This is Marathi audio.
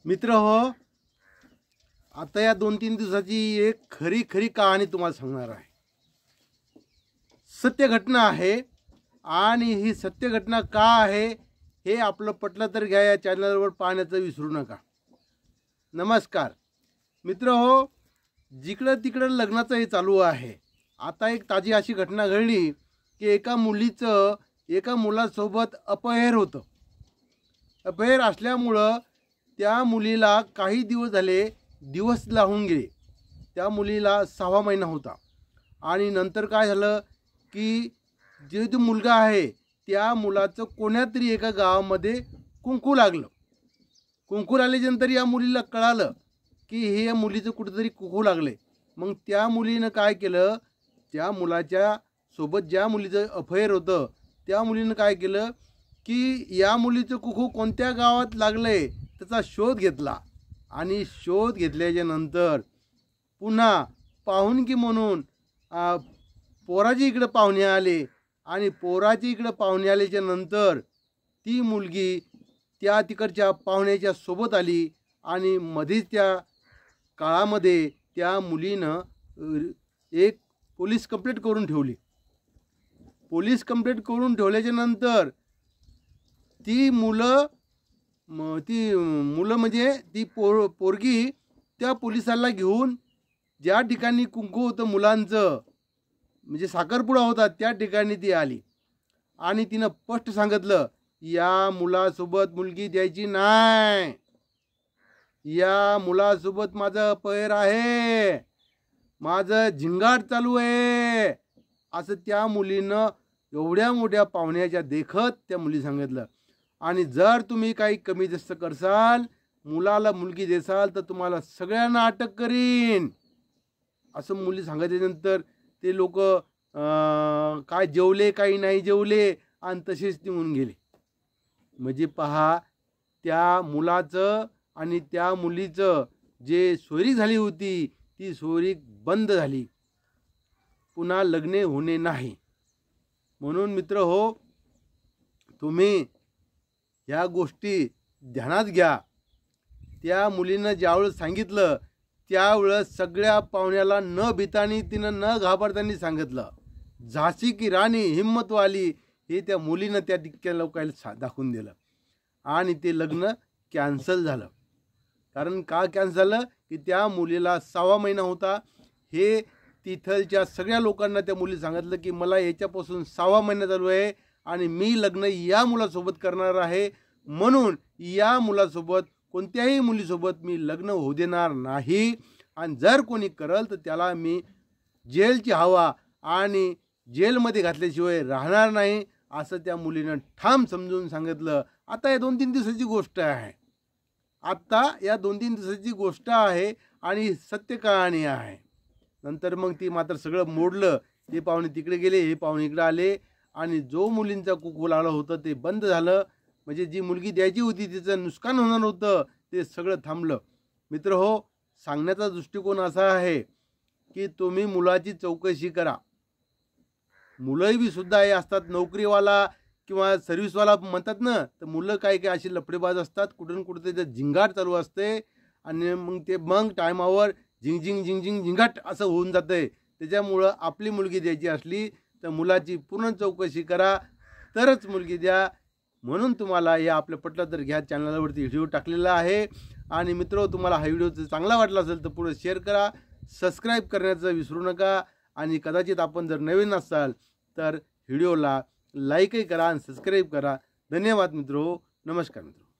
मित्र हो, आता या 2-3 दिवसाची एक खरी खरी कहाणी तुम्हाला सांगणार आहे। सत्य घटना आहे आणि ही सत्य घटना का आहे हे आपलं पटलं तर घ्या, या चॅनलवर पाहण्याचं विसरू नका। नमस्कार मित्र हो, जिकडं तिकडं लग्नाचं हे चालू आहे। आता एक ताजी अशी घटना घडली की एका मुलासोबत अपहरण होतं। अपहरण असल्यामुळं त्या मुलीला काही दिवस झाले दिवस लावून गेले। त्या मुलीला 6वा महिना होता आणि नंतर काय झालं की जो मुलगा आहे त्या मुलाचं कोण्यातरी एका गावामध्ये कुंकू लागलं। कुंकू लागल्यानंतर या मुलीला कळालं की हे या मुलीचं कुठेतरी कुंकू लागले। मग त्या मुलीनं काय केलं, त्या मुलाच्या सोबत ज्या मुलीचं अफेअर होतं त्या मुलीनं काय केलं की या मुलीचं कुंकू कोणत्या गावात लागलंय त्याचा शोध घेतला आणि शोध घेतल्याच्या नंतर पुन्हा पाहुणकी म्हणून पोराची इकडे पाहुणे आले आणि पोराची इकडे पाहुणे आल्याच्या नंतर ती मुलगी त्या तिकडच्या पाहुण्याच्या सोबत आली आणि मध्येच त्या काळामध्ये त्या मुलीनं एक पोलीस कंप्लेंट करून ठेवली। पोलीस कंप्लेंट करून ठेवल्याच्या नंतर ती मुलं म्हणजे ती पोरगी त्या पोलिसाला घेऊन ज्या ठिकाणी कुंकू होतं मुलांचं म्हणजे साखरपुडा होता त्या ठिकाणी ती आली आणि तिनं स्पष्ट सांगितलं, या मुलासोबत मुलगी द्यायची नाही, या मुलासोबत माझं अपहरण आहे, माझं झिंगाट चालू आहे, असं त्या मुलीनं एवढ्या मोठ्या पाहुण्याच्या देखत त्या मुली सांगितलं। आणि जर तुम्ही काही कमी जास्त करसाल, मुलाला मुलगी देसाल तर तुम्हाला सगळ्यांना अटक करीन, असं मुली सांगितल्यानंतर ते लोक काय जेवले काही नाही जेवले आणि तसेच निघून गेले। म्हणजे पहा, त्या मुलाचं आणि त्या मुलीचं जे सोयरी झाली होती ती सोयरी बंद झाली, पुन्हा लग्ने होणे नाही। म्हणून मित्र हो, तुम्ही या गोष्टी ध्यानात घ्या। त्या मुलीनं ज्यावेळेस सांगितलं त्यावेळेस सगळ्या पाहुण्याला न भितानी तिनं न घाबरतानी सांगितलं, झाशी की राणी हिम्मतवाली हे त्या मुलीनं त्या तितक्या लोकांना दाखवून दिलं आणि ते लग्न कॅन्सल झालं। कारण का कॅन्सल झालं की त्या मुलीला 6वा महिना होता। हे तिथलच्या सगळ्या लोकांना त्या मुली सांगितलं की मला याच्यापासून 6वा महिना चालू आहे आणि मी लग्न या मुलासोबत करणार आहे, म्हणून या मुलासोबत कोणत्याही मुलीसोबत मी लग्न होऊ देणार नाही आणि जर कोणी करल तर त्याला मी जेलची हवा आणि जेलमध्ये घातल्याशिवाय राहणार नाही, असं त्या मुलीनं ठाम समजून सांगितलं। आता या 2-3 दिवसाची गोष्ट आहे, आता या 2-3 दिवसाची गोष्ट आहे आणि सत्य कहाणी आहे। नंतर मग ती मात्र सगळं मोडलं, ते पाहुणे तिकडे गेले, हे पाहुणे इकडे आले आणि जो मुलींचा कुंकू लागलं होतं ते बंद झालं। म्हणजे जी मुलगी द्यायची होती तिचं नुकसान होणार होतं ते सगळं थांबलं। मित्र हो, सांगण्याचा दृष्टिकोन असा आहे की तुम्ही मुलाची चौकशी करा। मुलंही बी सुद्धा हे असतात, नोकरीवाला किंवा सर्व्हिसवाला म्हणतात ना, तर मुलं काय काय अशी लफडेबाज असतात, कुठून कुठे ते झिंगाट चालू असते आणि मग टायमावर झिंगाट असं होऊन जातंय। त्याच्यामुळं आपली मुलगी द्यायची असली तर मुलाची पूर्ण चौकशी करा तरच मुलगी द्या। म्हणून तुम्हाला या आपल्या पटलं तर घ्या चॅनलवरती व्हिडिओ टाकलेला आहे। आणि मित्र, तुम्हाला हा व्हिडिओ चांगला वाटला असेल तर पुढे शेअर करा, सबस्क्राईब करण्याचं विसरू नका आणि कदाचित आपण जर नवीन असाल तर व्हिडिओला लाईकही करा आणि सबस्क्राईब करा। धन्यवाद मित्रो, नमस्कार मित्रो।